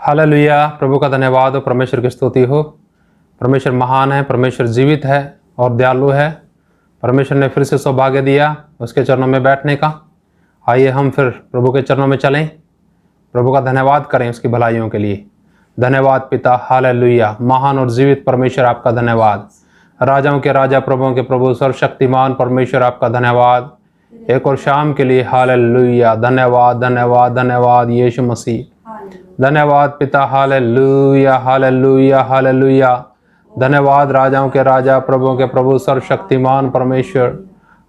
Hallelujah. प्रभु का धन्यवाद हो, परमेश्वर की स्तुति हो। परमेश्वर महान है, परमेश्वर जीवित है और दयालु है। परमेश्वर ने फिर से सौभाग्य दिया उसके चरणों में बैठने का। आइए हम फिर प्रभु के चरणों में चलें, प्रभु का धन्यवाद करें उसकी भलाइयों के लिए। धन्यवाद पिता, हालेलुया। महान और जीवित परमेश्वर आपका धन्यवाद। राजाओं के राजा, प्रभुओं के प्रभु, सर्वशक्तिमान परमेश्वर आपका धन्यवाद एक और शाम के लिए। हालेलुया। धन्यवाद धन्यवाद धन्यवाद यीशु मसीह। धन्यवाद पिता, हालेलुया हालेलुया हालेलुया। धन्यवाद राजाओं के राजा, प्रभुओं के प्रभु, सर्वशक्तिमान परमेश्वर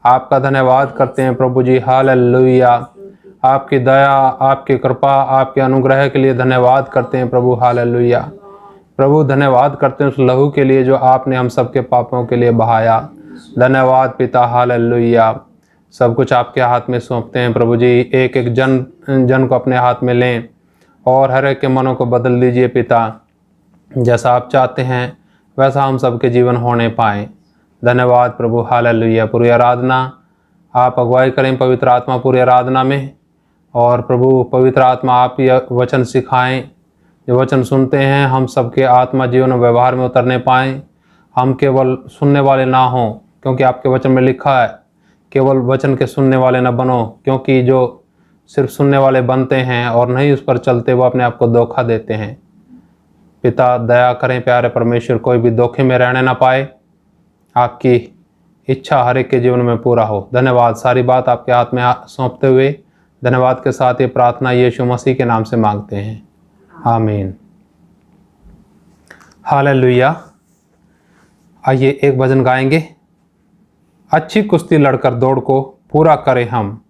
आपका धन्यवाद करते हैं प्रभु जी। हालेलुया। आपकी दया, आपकी कृपा, आपके अनुग्रह के लिए धन्यवाद करते हैं प्रभु। हालेलुया। प्रभु धन्यवाद करते हैं उस लहू के लिए जो आपने हम सबके पापों के लिए बहाया। धन्यवाद पिता, हालेलुया। सब कुछ आपके हाथ में सौंपते हैं प्रभु जी। एक एक जन को अपने हाथ में लें और हर एक के मनों को बदल दीजिए पिता। जैसा आप चाहते हैं वैसा हम सबके जीवन होने पाएँ। धन्यवाद प्रभु, हालेलुया। पूरी आराधना आप अगुवाई करें पवित्र आत्मा पूरी आराधना में। और प्रभु पवित्र आत्मा आप ये वचन सिखाएं। जो वचन सुनते हैं हम सबके आत्मा जीवन और व्यवहार में उतरने पाएँ। हम केवल सुनने वाले ना हों, क्योंकि आपके वचन में लिखा है केवल वचन के सुनने वाले न बनो, क्योंकि जो सिर्फ सुनने वाले बनते हैं और नहीं उस पर चलते वो अपने आप को धोखा देते हैं। पिता दया करें प्यारे परमेश्वर, कोई भी धोखे में रहने ना पाए। आपकी इच्छा हर एक के जीवन में पूरा हो। धन्यवाद। सारी बात आपके हाथ में सौंपते हुए धन्यवाद के साथ ये प्रार्थना यीशु मसीह के नाम से मांगते हैं, आमीन। हालेलुया। आइए एक भजन गाएंगे। अच्छी कुश्ती लड़कर दौड़ को पूरा करें हम,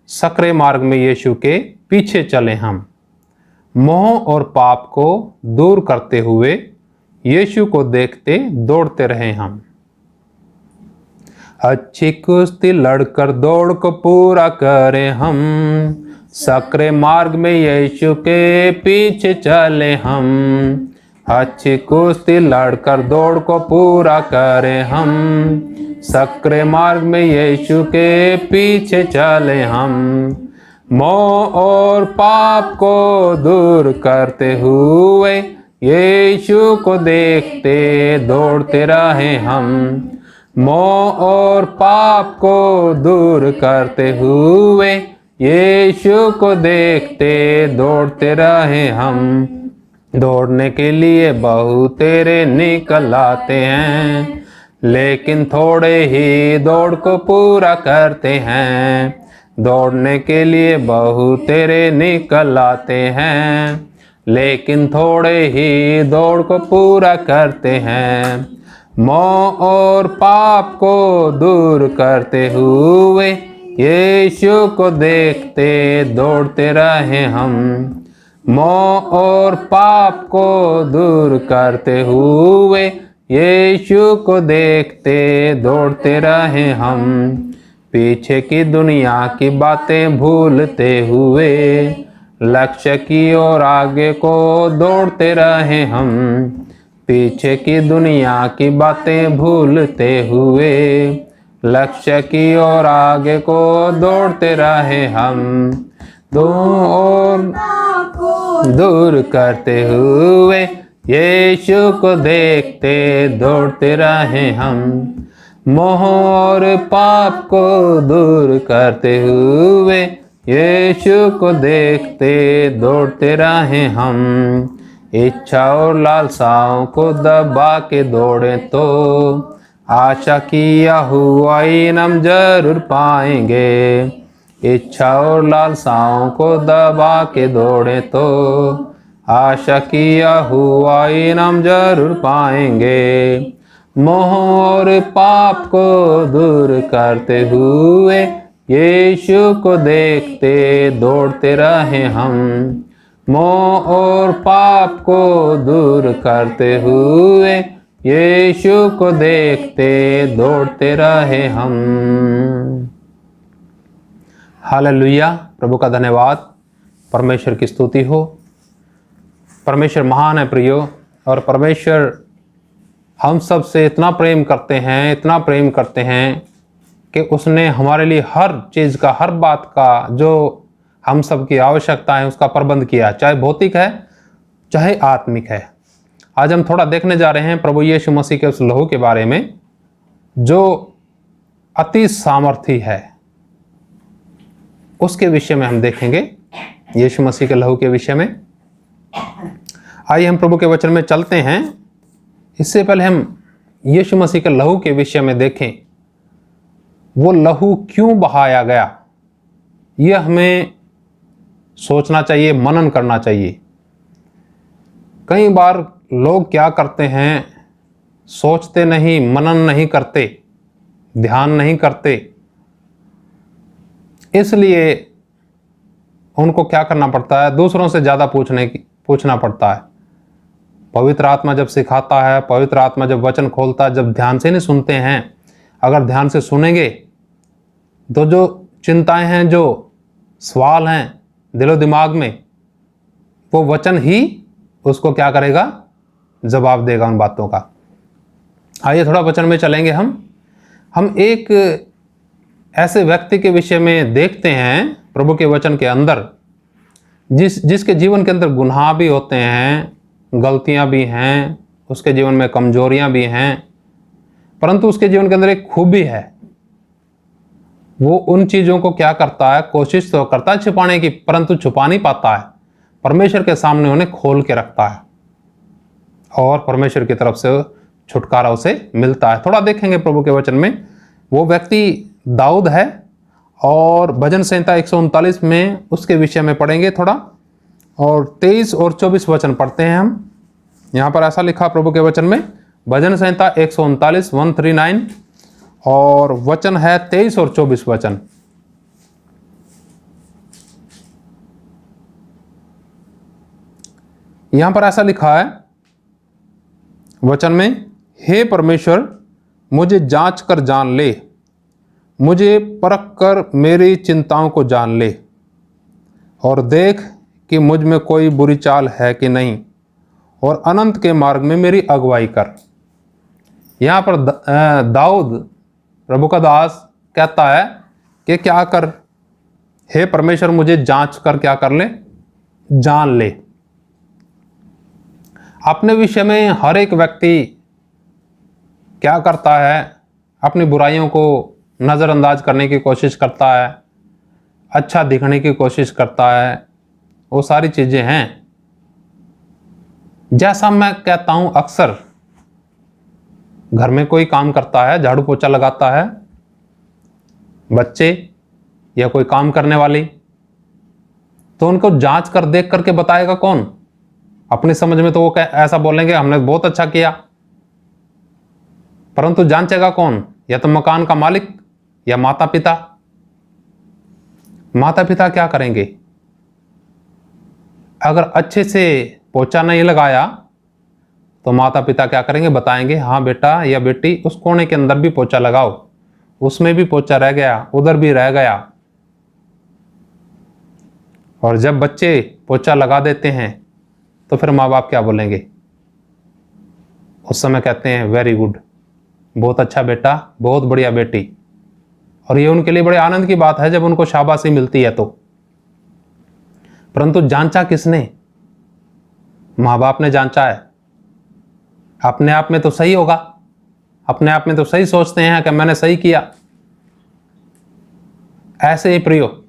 सकरे मार्ग में यीशु के पीछे चले हम। मोह और पाप को दूर करते हुए यीशु को देखते दौड़ते रहे हम। अच्छी कुश्ती लड़कर दौड़ को पूरा करें हम, सकरे मार्ग में यीशु के पीछे चले हम। अच्छी कुश्ती लड़कर दौड़ को पूरा करें हम, सकरे मार्ग में यीशु के पीछे चले हम। मोह और पाप को दूर करते हुए यीशु को देखते दौड़ते रहे हम। मोह और पाप को दूर करते हुए यीशु को देखते दौड़ते रहे हम। दौड़ने के लिए बहुत तेरे निकल आते हैं, लेकिन थोड़े ही दौड़ को पूरा करते हैं। दौड़ने के लिए बहुत तेरे निकल आते हैं, लेकिन थोड़े ही दौड़ को पूरा करते हैं। मोह और पाप को दूर करते हुए यीशु को देखते दौड़ते रहे हम। मोह और पाप को दूर करते हुए यीशु को देखते दौड़ते रहे हम। पीछे की दुनिया की बातें भूलते हुए लक्ष्य की ओर आगे को दौड़ते रहे हम। पीछे की दुनिया की बातें भूलते हुए लक्ष्य की ओर आगे को दौड़ते रहे हम। दूर करते हुए यीशु को देखते दौड़ते रहे हम। मोह और पाप को दूर करते हुए यीशु को देखते दौड़ते रहे हम। इच्छा और लालसाओं को दबा के दौड़े तो आशा किया हुआ इनाम जरूर पाएंगे। इच्छा और लालसाओं को दबा के दौड़े तो आशा किया हुआ इनाम जरूर पाएंगे। मोह और पाप को दूर करते हुए यीशु को देखते दौड़ते रहे हम। मोह और पाप को दूर करते हुए यीशु को देखते दौड़ते रहे हम। हालेलुया। प्रभु का धन्यवाद, परमेश्वर की स्तुति हो। परमेश्वर महान है प्रियो, और परमेश्वर हम सब से इतना प्रेम करते हैं, इतना प्रेम करते हैं कि उसने हमारे लिए हर चीज़ का, हर बात का जो हम सब की आवश्यकता है उसका प्रबंध किया। चाहे भौतिक है, चाहे आत्मिक है। आज हम थोड़ा देखने जा रहे हैं प्रभु यीशु मसीह के उस लहू के बारे में जो अति सामर्थी है, उसके विषय में हम देखेंगे, यीशु मसीह के लहू के विषय में। आइए हम प्रभु के वचन में चलते हैं। इससे पहले हम यीशु मसीह के लहू के विषय में देखें, वो लहू क्यों बहाया गया, यह हमें सोचना चाहिए, मनन करना चाहिए। कई बार लोग क्या करते हैं, सोचते नहीं, मनन नहीं करते, ध्यान नहीं करते, इसलिए उनको क्या करना पड़ता है, दूसरों से ज़्यादा पूछना पड़ता है। पवित्र आत्मा जब सिखाता है, पवित्र आत्मा जब वचन खोलता है, जब ध्यान से नहीं सुनते हैं, अगर ध्यान से सुनेंगे तो जो चिंताएं हैं, जो सवाल हैं दिलो दिमाग में, वो वचन ही उसको क्या करेगा, जवाब देगा उन बातों का। आइए थोड़ा वचन में चलेंगे। हम एक ऐसे व्यक्ति के विषय में देखते हैं प्रभु के वचन के अंदर, जिसके जीवन के अंदर गुनाह भी होते हैं, गलतियां भी हैं, उसके जीवन में कमजोरियां भी हैं, परंतु उसके जीवन के अंदर एक खूबी है। वो उन चीज़ों को क्या करता है, कोशिश तो करता है छुपाने की, परंतु छुपा नहीं पाता है। परमेश्वर के सामने उन्हें खोल के रखता है और परमेश्वर की तरफ से छुटकारा उसे मिलता है। थोड़ा देखेंगे प्रभु के वचन में। वो व्यक्ति दाऊद है और भजन संहिता 139 में उसके विषय में पढ़ेंगे थोड़ा, और 23 और 24 वचन पढ़ते हैं हम। यहाँ पर ऐसा लिखा प्रभु के वचन में, भजन संहिता 139 139 और वचन है 23 और 24 वचन। यहां पर ऐसा लिखा है वचन में, हे परमेश्वर मुझे जांच कर जान ले, मुझे परख कर मेरी चिंताओं को जान ले, और देख कि मुझ में कोई बुरी चाल है कि नहीं, और अनंत के मार्ग में मेरी अगुवाई कर। यहाँ पर दाऊद प्रभु का दास कहता है कि क्या कर, हे परमेश्वर मुझे जांच कर क्या कर ले, जान ले। अपने विषय में हर एक व्यक्ति क्या करता है, अपनी बुराइयों को नज़रअंदाज करने की कोशिश करता है, अच्छा दिखने की कोशिश करता है, वो सारी चीज़ें हैं। जैसा मैं कहता हूँ, अक्सर घर में कोई काम करता है, झाड़ू पोछा लगाता है, बच्चे या कोई काम करने वाली, तो उनको जांच कर देख करके बताएगा कौन? अपनी समझ में तो वो ऐसा बोलेंगे हमने बहुत अच्छा किया, परंतु जांचेगा कौन? या तो मकान का मालिक या माता पिता। माता पिता क्या करेंगे? अगर अच्छे से पोछा नहीं लगाया तो माता पिता क्या करेंगे, बताएंगे हाँ बेटा या बेटी उस कोने के अंदर भी पोछा लगाओ, उसमें भी पोछा रह गया, उधर भी रह गया। और जब बच्चे पोछा लगा देते हैं तो फिर माँ बाप क्या बोलेंगे? उस समय कहते हैं वेरी गुड, बहुत अच्छा बेटा, बहुत बढ़िया बेटी। और ये उनके लिए बड़े आनंद की बात है जब उनको शाबाशी मिलती है तो। परंतु जांचा किसने? माँ बाप ने जांचा है। अपने आप में तो सही होगा, अपने आप में तो सही सोचते हैं कि मैंने सही किया। ऐसे ही प्रियो,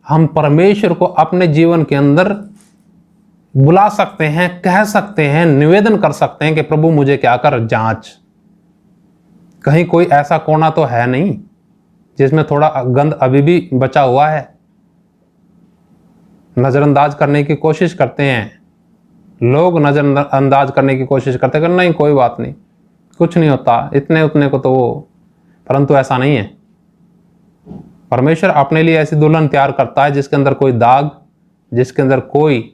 हम परमेश्वर को अपने जीवन के अंदर बुला सकते हैं, कह सकते हैं, निवेदन कर सकते हैं कि प्रभु मुझे क्या कर, जांच। कहीं कोई ऐसा कोना तो है नहीं जिसमें थोड़ा गंध अभी भी बचा हुआ है। नजरअंदाज करने की कोशिश करते हैं लोग, नजरअंदाज करने की कोशिश करते हैं, नहीं कोई बात नहीं, कुछ नहीं होता, इतने उतने को तो वो। परंतु ऐसा नहीं है। परमेश्वर अपने लिए ऐसी दुल्हन तैयार करता है जिसके अंदर कोई दाग, जिसके अंदर कोई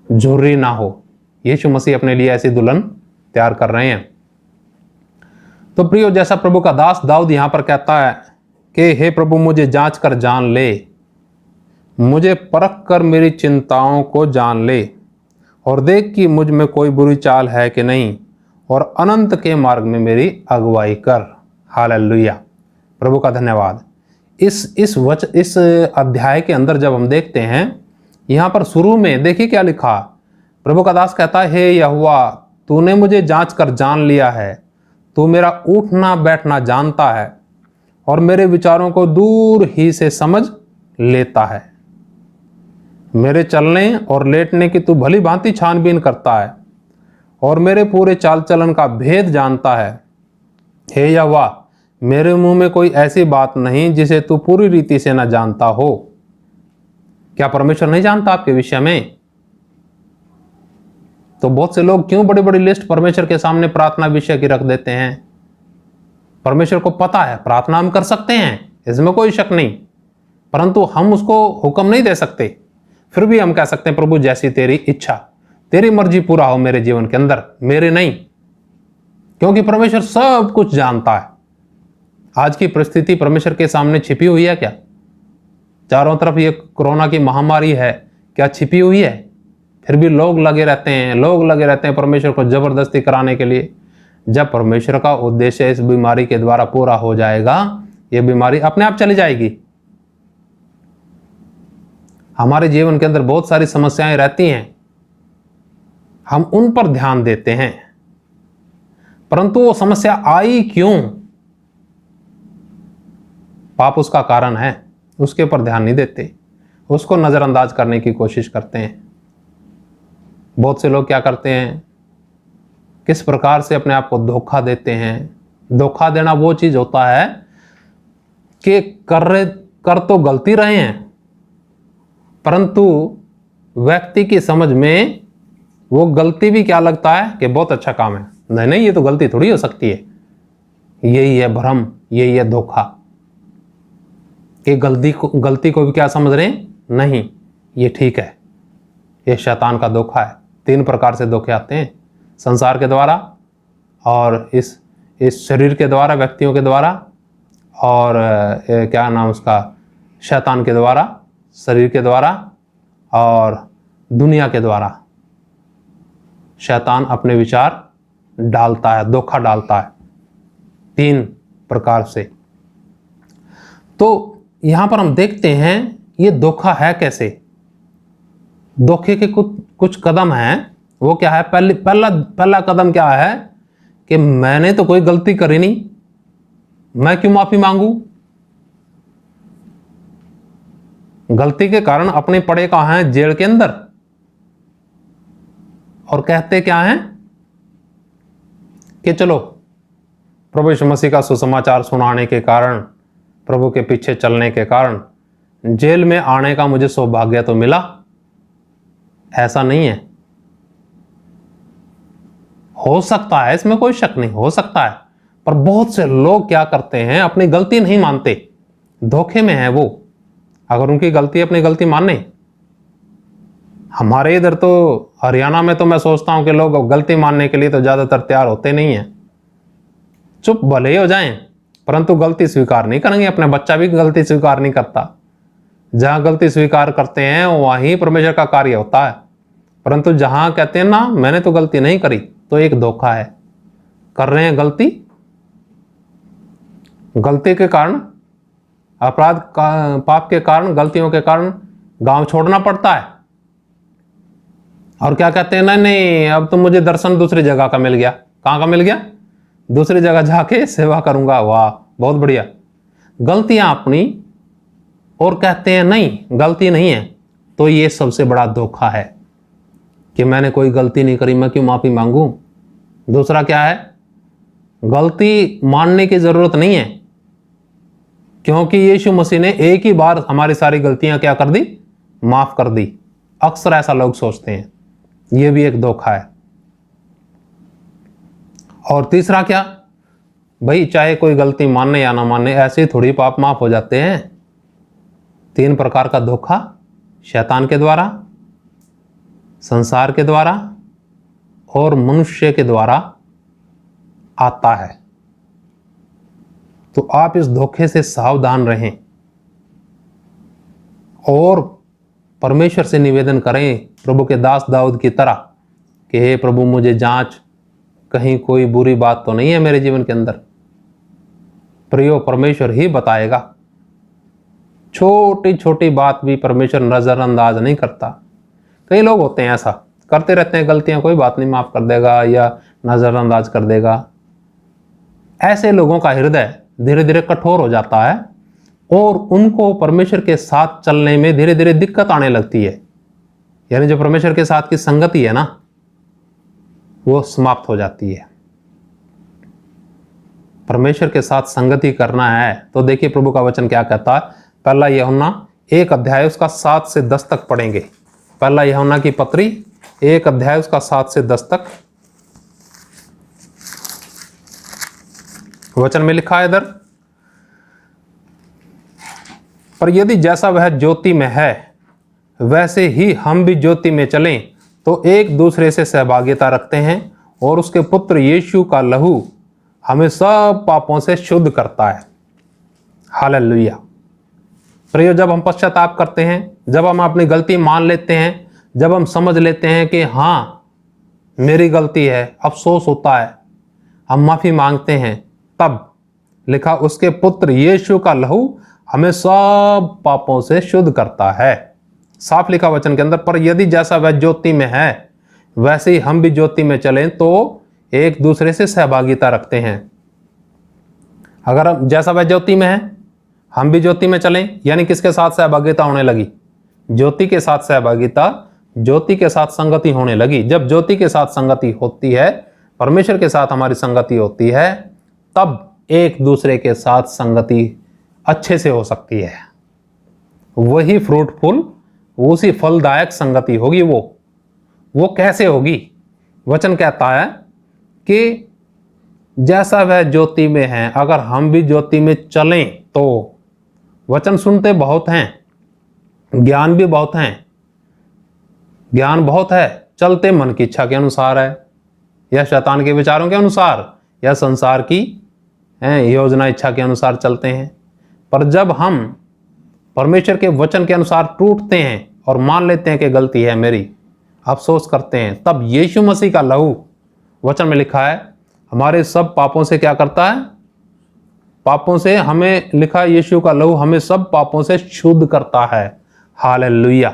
झुर्री ना हो। यीशु मसीह अपने लिए ऐसी दुल्हन तैयार कर रहे हैं। तो प्रियो, जैसा प्रभु का दास दाऊद यहां पर कहता है कि हे प्रभु मुझे जांच कर जान ले, मुझे परख कर मेरी चिंताओं को जान ले, और देख कि मुझ में कोई बुरी चाल है कि नहीं, और अनंत के मार्ग में मेरी अगुवाई कर। हालेलुया, प्रभु का धन्यवाद। इस अध्याय के अंदर जब हम देखते हैं, यहाँ पर शुरू में देखिए क्या लिखा, प्रभु का दास कहता है, हे यहोवा, तूने मुझे जांच कर जान लिया है, तू मेरा उठना बैठना जानता है और मेरे विचारों को दूर ही से समझ लेता है। मेरे चलने और लेटने की तू भली भांति छानबीन करता है और मेरे पूरे चाल चलन का भेद जानता है। हे यहोवा, मेरे मुंह में कोई ऐसी बात नहीं जिसे तू पूरी रीति से न जानता हो। क्या परमेश्वर नहीं जानता आपके विषय में? तो बहुत से लोग क्यों बड़ी बड़ी लिस्ट परमेश्वर के सामने प्रार्थना विषय की रख देते हैं? परमेश्वर को पता है प्रार्थना हम कर सकते हैं, इसमें कोई शक नहीं, परंतु हम उसको हुक्म नहीं दे सकते। फिर भी हम कह सकते हैं, प्रभु जैसी तेरी इच्छा, तेरी मर्जी पूरा हो मेरे जीवन के अंदर, मेरे नहीं। क्योंकि परमेश्वर सब कुछ जानता है। आज की परिस्थिति परमेश्वर के सामने छिपी हुई है क्या? चारों तरफ ये कोरोना की महामारी है, क्या छिपी हुई है? फिर भी लोग लगे रहते हैं परमेश्वर को जबरदस्ती कराने के लिए। जब परमेश्वर का उद्देश्य इस बीमारी के द्वारा पूरा हो जाएगा, ये बीमारी अपने आप चली जाएगी। हमारे जीवन के अंदर बहुत सारी समस्याएं रहती हैं, हम उन पर ध्यान देते हैं, परंतु वो समस्या आई क्यों? पाप उसका कारण है, उसके ऊपर ध्यान नहीं देते, उसको नजरअंदाज करने की कोशिश करते हैं। बहुत से लोग क्या करते हैं, किस प्रकार से अपने आप को धोखा देते हैं। धोखा देना वो चीज होता है कि कर तो गलती रहे हैं, परंतु व्यक्ति की समझ में वो गलती भी क्या लगता है कि बहुत अच्छा काम है। नहीं, ये तो गलती थोड़ी हो सकती है। यही है भ्रम, यही है धोखा कि गलती को भी क्या समझ रहे हैं, नहीं ये ठीक है। ये शैतान का धोखा है। 3 प्रकार से धोखे आते हैं, संसार के द्वारा, और इस शरीर के द्वारा, व्यक्तियों के द्वारा, और क्या नाम उसका, शैतान के द्वारा, शरीर के द्वारा और दुनिया के द्वारा। शैतान अपने विचार डालता है, धोखा डालता है 3 प्रकार से। तो यहां पर हम देखते हैं ये धोखा है कैसे। धोखे के कुछ कदम हैं। वो क्या है? पहला कदम क्या है कि मैंने तो कोई गलती करी नहीं, मैं क्यों माफी मांगू? गलती के कारण अपने पड़े कहां हैं? जेल के अंदर। और कहते क्या हैं कि चलो प्रभु यीशु मसीह का सुसमाचार सुनाने के कारण, प्रभु के पीछे चलने के कारण जेल में आने का मुझे सौभाग्य तो मिला। ऐसा नहीं है। हो सकता है, इसमें कोई शक नहीं, हो सकता है, पर बहुत से लोग क्या करते हैं, अपनी गलती नहीं मानते, धोखे में है वो। अगर उनकी गलती अपनी गलती माने, हमारे इधर तो हरियाणा में तो मैं सोचता हूं कि लोग गलती मानने के लिए तो ज्यादातर तैयार होते नहीं है। चुप भले ही हो जाएं, परंतु गलती स्वीकार नहीं करेंगे। अपने बच्चा भी गलती स्वीकार नहीं करता। जहां गलती स्वीकार करते हैं वहीं परमेश्वर का कार्य होता है, परंतु जहां कहते हैं ना मैंने तो गलती नहीं करी, तो एक धोखा है। कर रहे हैं गलती, गलती के कारण, अपराध पाप के कारण, गलतियों के कारण गांव छोड़ना पड़ता है। और क्या कहते हैं, नहीं अब तो मुझे दर्शन दूसरी जगह का मिल गया। कहां का मिल गया? दूसरी जगह जाके सेवा करूंगा। वाह, बहुत बढ़िया। गलतियां अपनी, और कहते हैं नहीं गलती नहीं है। तो ये सबसे बड़ा धोखा है कि मैंने कोई गलती नहीं करी, मैं क्यों माफी मांगू। दूसरा क्या है, गलती मानने की जरूरत नहीं है, क्योंकि यीशु मसीह ने एक ही बार हमारी सारी गलतियां क्या कर दी, माफ कर दी। अक्सर ऐसा लोग सोचते हैं, यह भी एक धोखा है। और तीसरा क्या, भाई चाहे कोई गलती मानने या ना मानने, ऐसे ही थोड़ी पाप माफ हो जाते हैं। 3 प्रकार का धोखा शैतान के द्वारा, संसार के द्वारा और मनुष्य के द्वारा आता है। तो आप इस धोखे से सावधान रहें और परमेश्वर से निवेदन करें, प्रभु के दास दाऊद की तरह, कि हे प्रभु मुझे जांच, कहीं कोई बुरी बात तो नहीं है मेरे जीवन के अंदर। प्रियो परमेश्वर ही बताएगा। छोटी छोटी बात भी परमेश्वर नजरअंदाज नहीं करता। कई लोग होते हैं ऐसा करते रहते हैं गलतियां, कोई बात नहीं, माफ कर देगा या नजरअंदाज कर देगा। ऐसे लोगों का हृदय धीरे धीरे कठोर हो जाता है और उनको परमेश्वर के साथ चलने में धीरे धीरे दिक्कत आने लगती है। यानी जो परमेश्वर के साथ की संगति है ना, वो समाप्त हो जाती है। परमेश्वर के साथ संगति करना है तो देखिए प्रभु का वचन क्या कहता है। पहला यूहन्ना 1 अध्याय उसका 7 से 10 तक पढ़ेंगे। पहला यूहन्ना की पत्री 1 अध्याय उसका 7 से 10 तक वचन में लिखा है इधर, पर यदि जैसा वह ज्योति में है वैसे ही हम भी ज्योति में चलें तो एक दूसरे से सहभागिता रखते हैं और उसके पुत्र यीशु का लहू हमें सब पापों से शुद्ध करता है। हालेलुया। प्रियो, जब हम पश्चाताप करते हैं, जब हम अपनी गलती मान लेते हैं, जब हम समझ लेते हैं कि हाँ मेरी गलती है, अफसोस होता है, हम माफी मांगते हैं, तब लिखा उसके पुत्र यीशु का लहू हमें सब पापों से शुद्ध करता है। साफ लिखा वचन के अंदर, पर यदि जैसा वह ज्योति में है वैसे ही हम भी ज्योति में चलें तो एक दूसरे से सहभागिता रखते हैं। अगर जैसा वह ज्योति में है हम भी ज्योति में चलें, यानी किसके साथ सहभागिता होने लगी? ज्योति के साथ सहभागिता, ज्योति के साथ संगति होने लगी। जब ज्योति के साथ संगति होती है, परमेश्वर के साथ हमारी संगति होती है, तब एक दूसरे के साथ संगति अच्छे से हो सकती है। वही फ्रूटफुल, उसी फलदायक संगति होगी। वो कैसे होगी? वचन कहता है कि जैसा वह ज्योति में है, अगर हम भी ज्योति में चलें तो, वचन सुनते बहुत हैं, ज्ञान भी बहुत हैं, ज्ञान बहुत है, चलते मन की इच्छा के अनुसार है, या शैतान के विचारों के अनुसार, या संसार की योजना इच्छा के अनुसार चलते हैं। पर जब हम परमेश्वर के वचन के अनुसार टूटते हैं और मान लेते हैं कि गलती है मेरी, अफसोस करते हैं, तब यीशु मसीह का लहू, वचन में लिखा है, हमारे सब पापों से क्या करता है? पापों से, हमें लिखा है यीशु का लहू हमें सब पापों से शुद्ध करता है। हालेलुया,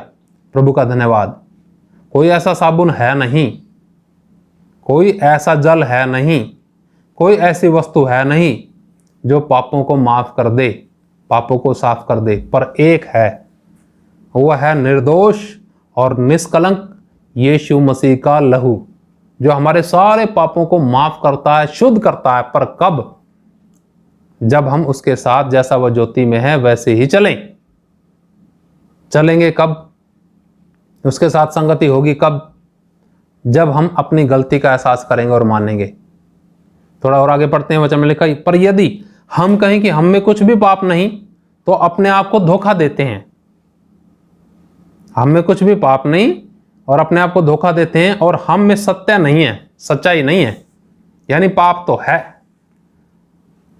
प्रभु का धन्यवाद। कोई ऐसा साबुन है नहीं, कोई ऐसा जल है नहीं, कोई ऐसी वस्तु है नहीं जो पापों को माफ कर दे, पापों को साफ कर दे। पर एक है, वह है निर्दोष और निष्कलंक यीशु मसीह का लहू, जो हमारे सारे पापों को माफ करता है, शुद्ध करता है। पर कब? जब हम उसके साथ, जैसा वह ज्योति में है वैसे ही चलेंगे। कब उसके साथ संगति होगी? कब? जब हम अपनी गलती का एहसास करेंगे और मानेंगे। थोड़ा और आगे पढ़ते हैं, वचन में लिखा, पर यदि हम कहें कि हम में कुछ भी पाप नहीं तो अपने आप को धोखा देते हैं। हम में कुछ भी पाप नहीं और अपने आप को धोखा देते हैं, और हम में सत्य नहीं है, सच्चाई नहीं है। यानी पाप तो है,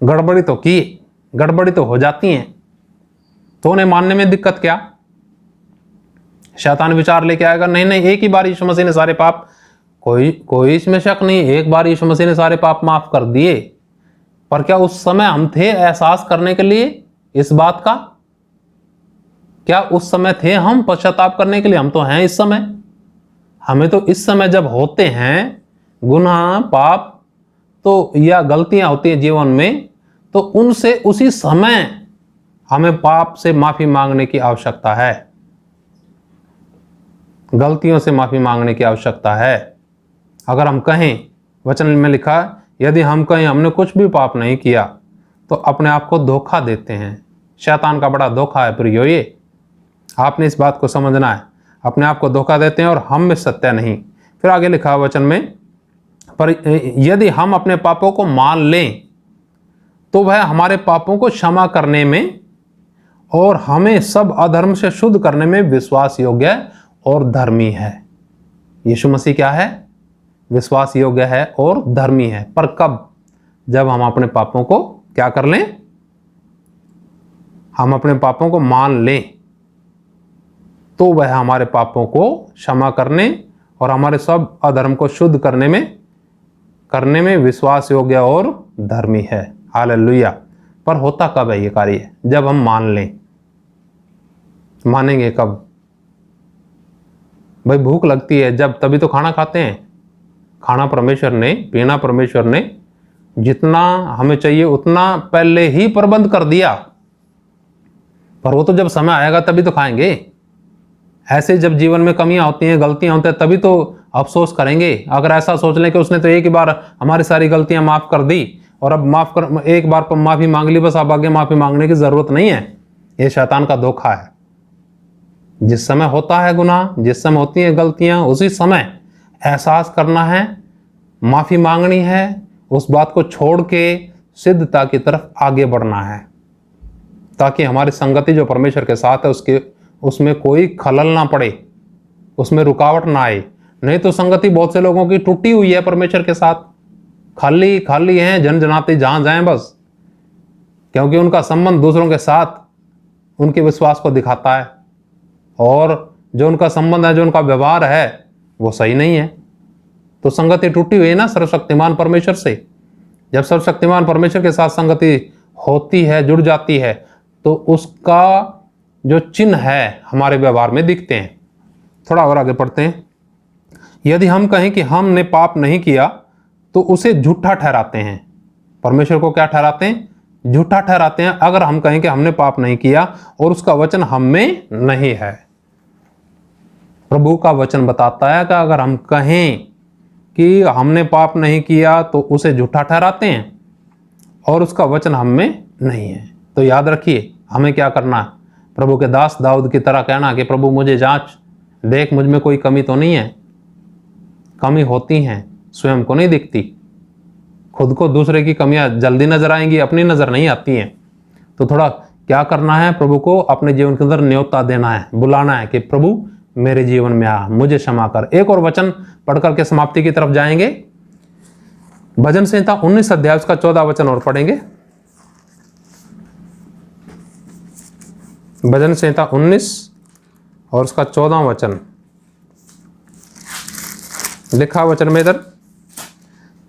गड़बड़ी तो की, गड़बड़ी तो हो जाती है, तो उन्हें मानने में दिक्कत क्या? शैतान विचार लेके आएगा, नहीं नहीं, एक ही बार यीशु मसीह ने सारे पाप, कोई इसमें शक नहीं, एक बार यीशु मसीह ने सारे पाप माफ कर दिए। पर क्या उस समय हम थे एहसास करने के लिए इस बात का? क्या उस समय थे हम पश्चाताप करने के लिए? हम तो हैं इस समय। हमें तो इस समय जब होते हैं गुनाह, पाप तो या गलतियां होती हैं जीवन में, तो उनसे उसी समय हमें पाप से माफी मांगने की आवश्यकता है, गलतियों से माफी मांगने की आवश्यकता है। अगर हम कहें, वचन में लिखा, यदि हम कहें हमने कुछ भी पाप नहीं किया तो अपने आप को धोखा देते हैं। शैतान का बड़ा धोखा है प्रियो, ये आपने इस बात को समझना है। अपने आप को धोखा देते हैं और हम में सत्य नहीं। फिर आगे लिखा वचन में, पर यदि हम अपने पापों को मान लें तो वह हमारे पापों को क्षमा करने में और हमें सब अधर्म से शुद्ध करने में विश्वास योग्य और धर्मी है। यीशु मसीह क्या है? विश्वास योग्य है और धर्मी है। पर कब? जब हम अपने पापों को क्या कर लें? हम अपने पापों को मान लें तो वह हमारे पापों को क्षमा करने और हमारे सब अधर्म को शुद्ध करने में विश्वास योग्य और धर्मी है। हालेलुया। पर होता कब है ये कार्य? जब हम मान लें। मानेंगे कब? भाई भूख लगती है जब, तभी तो खाना खाते हैं। खाना परमेश्वर ने, पीना परमेश्वर ने, जितना हमें चाहिए उतना पहले ही प्रबंध कर दिया, पर वो तो जब समय आएगा तभी तो खाएंगे। ऐसे जब जीवन में कमियां होती हैं, गलतियां होती हैं, तभी तो अफसोस करेंगे। अगर ऐसा सोच लें कि उसने तो एक ही बार हमारी सारी गलतियां माफ कर दी और अब एक बार माफी मांग ली, बस अब आगे माफी मांगने की जरूरत नहीं है, ये शैतान का धोखा है। जिस समय होता है गुनाह, जिस समय होती हैं गलतियां, उसी समय एहसास करना है, माफी मांगनी है, उस बात को छोड़ के सिद्धता की तरफ आगे बढ़ना है, ताकि हमारी संगति जो परमेश्वर के साथ है उसमें कोई खलल ना पड़े, उसमें रुकावट ना आए। नहीं तो संगति बहुत से लोगों की टूटी हुई है परमेश्वर के साथ, खाली खाली हैं, जनजनाती जहां जाएं बस, क्योंकि उनका संबंध दूसरों के साथ उनके विश्वास को दिखाता है, और जो उनका संबंध है, जो उनका व्यवहार है, वो सही नहीं है। तो संगति टूटी हुई है ना सर्वशक्तिमान परमेश्वर से। जब सर्वशक्तिमान परमेश्वर के साथ संगति होती है, जुड़ जाती है, तो उसका जो चिन्ह है हमारे व्यवहार में दिखते हैं। थोड़ा और आगे पढ़ते हैं। यदि हम कहें कि हमने पाप नहीं किया तो उसे झूठा ठहराते हैं। परमेश्वर को क्या ठहराते हैं? झूठा ठहराते हैं अगर हम कहें कि हमने पाप नहीं किया और उसका वचन हम में नहीं है। प्रभु का वचन बताता है कि अगर हम कहें कि हमने पाप नहीं किया तो उसे झूठा ठहराते हैं और उसका वचन हम में नहीं है। तो याद रखिए हमें क्या करना है। प्रभु के दास दाऊद की तरह कहना कि प्रभु मुझे जांच, देख मुझ में कोई कमी तो नहीं है। कमी होती हैं, स्वयं को नहीं दिखती। खुद को दूसरे की कमियां जल्दी नजर आएंगी, अपनी नजर नहीं आती हैं। तो थोड़ा क्या करना है, प्रभु को अपने जीवन के अंदर न्योता देना है, बुलाना है कि प्रभु मेरे जीवन में आ, मुझे क्षमा कर। एक और वचन पढ़ करके समाप्ति की तरफ जाएंगे। भजन संहिता 19 अध्याय उसका 14 वचन और पढ़ेंगे। भजन संहिता 19 और उसका 14 वचन लिखा वचन में इधर,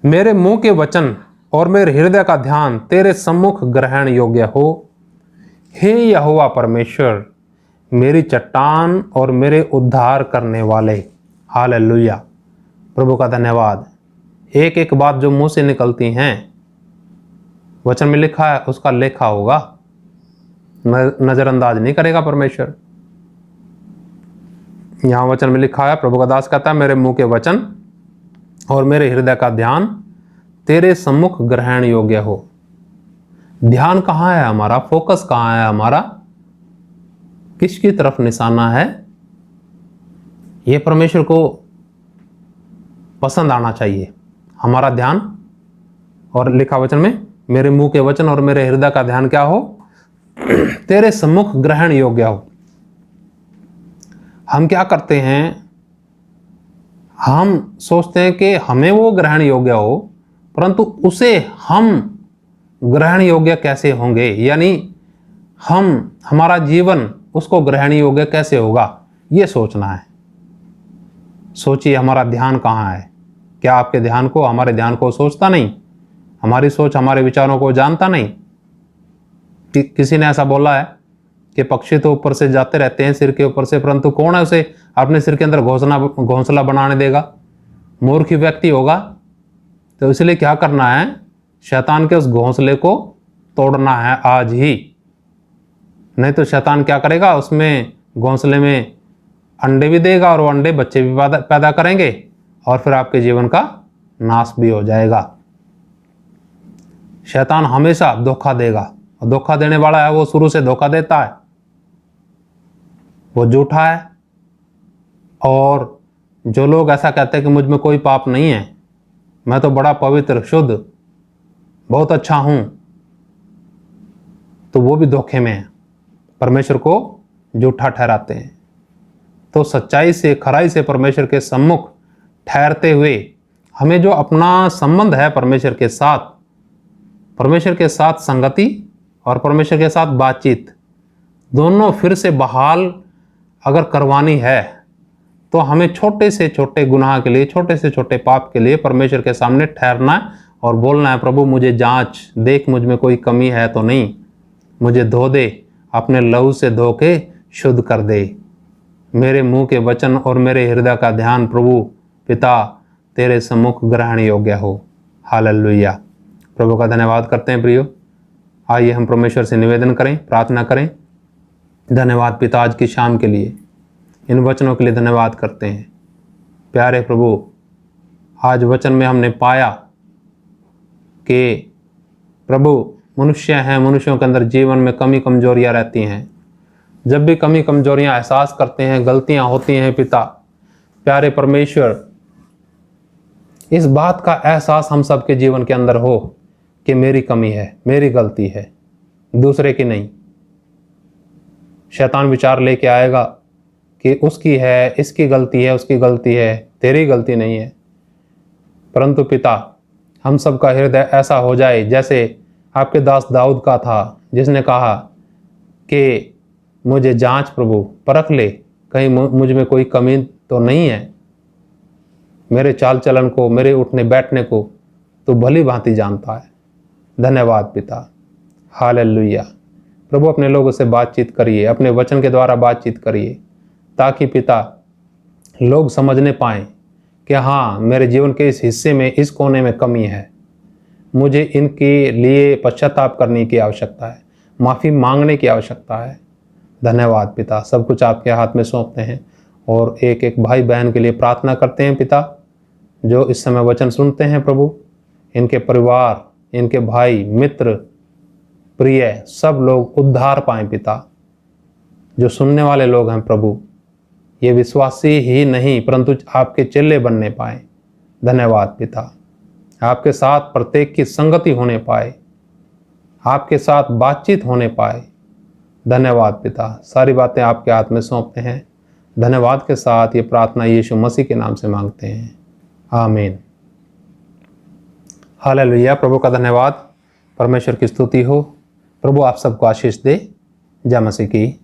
मेरे मुंह के वचन और मेरे हृदय का ध्यान तेरे सम्मुख ग्रहण योग्य हो। हे यहोवा परमेश्वर, मेरी चट्टान और मेरे उद्धार करने वाले। हालेलुया, प्रभु का धन्यवाद। एक एक बात जो मुंह से निकलती हैं, वचन में लिखा है, उसका लेखा होगा, नजरअंदाज नहीं करेगा परमेश्वर। यहां वचन में लिखा है, प्रभु का दास कहता है, मेरे मुंह के वचन और मेरे हृदय का ध्यान तेरे सम्मुख ग्रहण योग्य हो। ध्यान कहां है हमारा, फोकस कहां है हमारा, किसकी तरफ निशाना है, यह परमेश्वर को पसंद आना चाहिए हमारा ध्यान। और लिखा वचन में, मेरे मुंह के वचन और मेरे हृदय का ध्यान क्या हो, तेरे सम्मुख ग्रहण योग्य हो। हम क्या करते हैं, हम सोचते हैं कि हमें वो ग्रहण योग्य हो, परंतु उसे हम ग्रहण योग्य कैसे होंगे, यानी हमारा जीवन उसको ग्रहण योग्य कैसे होगा, ये सोचना है। सोचिए हमारा ध्यान कहाँ है। क्या आपके ध्यान को, हमारे ध्यान को सोचता नहीं, हमारी सोच हमारे विचारों को जानता नहीं। किसी ने ऐसा बोला है कि पक्षी तो ऊपर से जाते रहते हैं सिर के ऊपर से, परंतु कौन है उसे अपने सिर के अंदर घोंसला बनाने देगा? मूर्ख व्यक्ति होगा। तो इसलिए क्या करना है, शैतान के उस घोंसले को तोड़ना है आज ही। नहीं तो शैतान क्या करेगा, उसमें घोंसले में अंडे भी देगा और वो अंडे बच्चे भी पैदा करेंगे और फिर आपके जीवन का नाश भी हो जाएगा। शैतान हमेशा धोखा देगा, और धोखा देने वाला है वो शुरू से धोखा देता है, वो झूठा है। और जो लोग ऐसा कहते हैं कि मुझ में कोई पाप नहीं है, मैं तो बड़ा पवित्र, शुद्ध, बहुत अच्छा हूं, तो वो भी धोखे में है, परमेश्वर को झूठा ठहराते हैं। तो सच्चाई से, खराई से परमेश्वर के सम्मुख ठहरते हुए हमें जो अपना संबंध है परमेश्वर के साथ संगति और परमेश्वर के साथ बातचीत, दोनों फिर से बहाल अगर करवानी है, तो हमें छोटे से छोटे गुनाह के लिए, छोटे से छोटे पाप के लिए परमेश्वर के सामने ठहरना है और बोलना है, प्रभु मुझे जांच, देख मुझ में कोई कमी है तो नहीं, मुझे धो दे, अपने लहू से धो के शुद्ध कर दे। मेरे मुंह के वचन और मेरे हृदय का ध्यान प्रभु पिता तेरे सम्मुख ग्रहण योग्य हो। हालेलुया। प्रभु का धन्यवाद करते हैं प्रियो। आइए हम परमेश्वर से निवेदन करें, प्रार्थना करें। धन्यवाद पिता आज की शाम के लिए, इन वचनों के लिए धन्यवाद करते हैं। प्यारे प्रभु, आज वचन में हमने पाया कि प्रभु मनुष्य हैं, मनुष्यों के अंदर जीवन में कमी कमजोरियां रहती हैं। जब भी कमी कमजोरियां एहसास करते हैं, गलतियां होती हैं पिता, प्यारे परमेश्वर, इस बात का एहसास हम सबके जीवन के अंदर हो कि मेरी कमी है, मेरी गलती है, दूसरे की नहीं। शैतान विचार लेके आएगा कि उसकी है, इसकी गलती है, उसकी गलती है, तेरी गलती नहीं है। परंतु पिता, हम सबका हृदय ऐसा हो जाए जैसे आपके दास दाऊद का था, जिसने कहा कि मुझे जांच प्रभु, परख ले, कहीं मुझ में कोई कमी तो नहीं है। मेरे चाल चलन को, मेरे उठने बैठने को तो भली भांति जानता है। धन्यवाद पिता। हालेलुया। प्रभु अपने लोगों से बातचीत करिए, अपने वचन के द्वारा बातचीत करिए, ताकि पिता लोग समझने पाएं कि हाँ, मेरे जीवन के इस हिस्से में, इस कोने में कमी है, मुझे इनके लिए पश्चाताप करने की आवश्यकता है, माफ़ी मांगने की आवश्यकता है। धन्यवाद पिता। सब कुछ आपके हाथ में सौंपते हैं और एक एक भाई बहन के लिए प्रार्थना करते हैं पिता, जो इस समय वचन सुनते हैं प्रभु, इनके परिवार, इनके भाई, मित्र, प्रिय, सब लोग उद्धार पाएं पिता। जो सुनने वाले लोग हैं प्रभु, ये विश्वासी ही नहीं परंतु आपके चेले बनने पाए। धन्यवाद पिता। आपके साथ प्रत्येक की संगति होने पाए, आपके साथ बातचीत होने पाए। धन्यवाद पिता। सारी बातें आपके हाथ में सौंपते हैं। धन्यवाद के साथ ये प्रार्थना यीशु मसीह के नाम से मांगते हैं, आमीन। हालेलुया। प्रभु का धन्यवाद, परमेश्वर की स्तुति हो। प्रभु आप सबको आशीष दे। जय मसीह की।